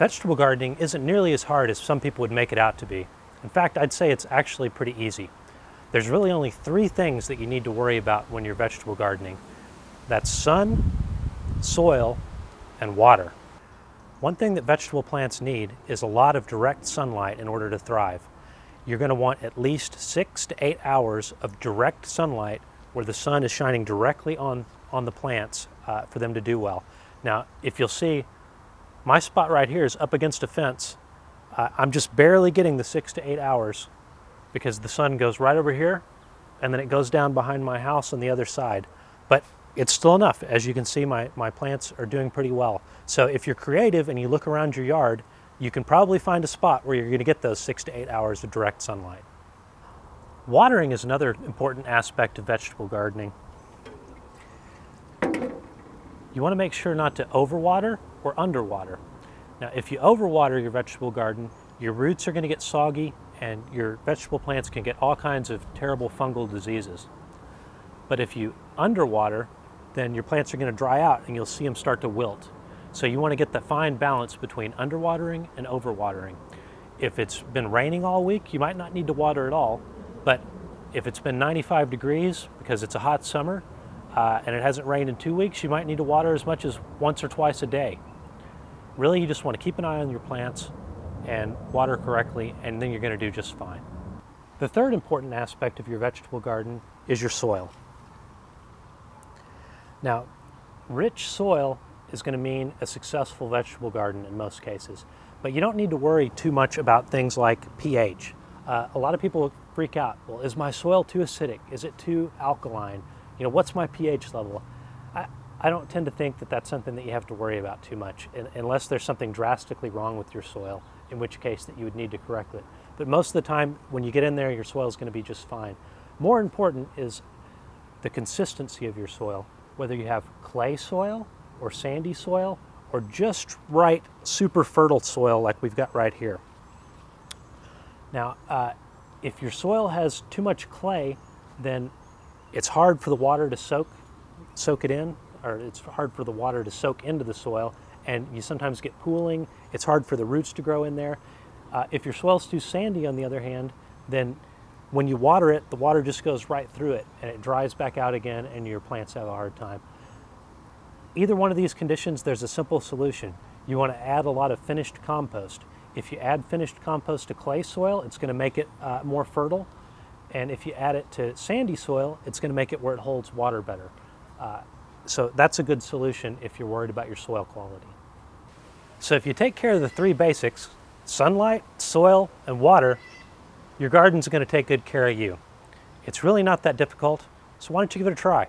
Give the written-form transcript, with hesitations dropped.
Vegetable gardening isn't nearly as hard as some people would make it out to be. In fact, I'd say it's actually pretty easy. There's really only three things that you need to worry about when you're vegetable gardening. That's sun, soil, and water. One thing that vegetable plants need is a lot of direct sunlight in order to thrive. You're going to want at least 6 to 8 hours of direct sunlight where the sun is shining directly on the plants for them to do well. Now, if you'll see, my spot right here is up against a fence. I'm just barely getting the 6 to 8 hours because the sun goes right over here and then it goes down behind my house on the other side. But it's still enough. As you can see, my plants are doing pretty well. So if you're creative and you look around your yard, you can probably find a spot where you're going to get those 6 to 8 hours of direct sunlight. Watering is another important aspect of vegetable gardening. You want to make sure not to overwater or underwater. Now, if you overwater your vegetable garden, your roots are going to get soggy and your vegetable plants can get all kinds of terrible fungal diseases. But if you underwater, then your plants are going to dry out and you'll see them start to wilt. So you want to get the fine balance between underwatering and overwatering. If it's been raining all week, you might not need to water at all, but if it's been 95 degrees because it's a hot summer and it hasn't rained in 2 weeks, you might need to water as much as once or twice a day. Really, you just want to keep an eye on your plants and water correctly, and then you're going to do just fine. The third important aspect of your vegetable garden is your soil. Now, rich soil is going to mean a successful vegetable garden in most cases, but you don't need to worry too much about things like pH. A lot of people freak out. Well, is my soil too acidic? Is it too alkaline? You know, what's my pH level? I don't tend to think that that's something that you have to worry about too much, unless there's something drastically wrong with your soil, in which case that you would need to correct it. But most of the time, when you get in there, your soil is going to be just fine. More important is the consistency of your soil, whether you have clay soil or sandy soil or just right super fertile soil like we've got right here. Now, if your soil has too much clay, then it's hard for the water to soak it in, or it's hard for the water to soak into the soil, and you sometimes get pooling. It's hard for the roots to grow in there. If your soil's too sandy, on the other hand, then when you water it, the water just goes right through it and it dries back out again and your plants have a hard time. Either one of these conditions, there's a simple solution. You want to add a lot of finished compost. If you add finished compost to clay soil, it's going to make it more fertile. And if you add it to sandy soil, it's going to make it where it holds water better. So that's a good solution if you're worried about your soil quality. So if you take care of the three basics, sunlight, soil, and water, your garden's going to take good care of you. It's really not that difficult, so why don't you give it a try?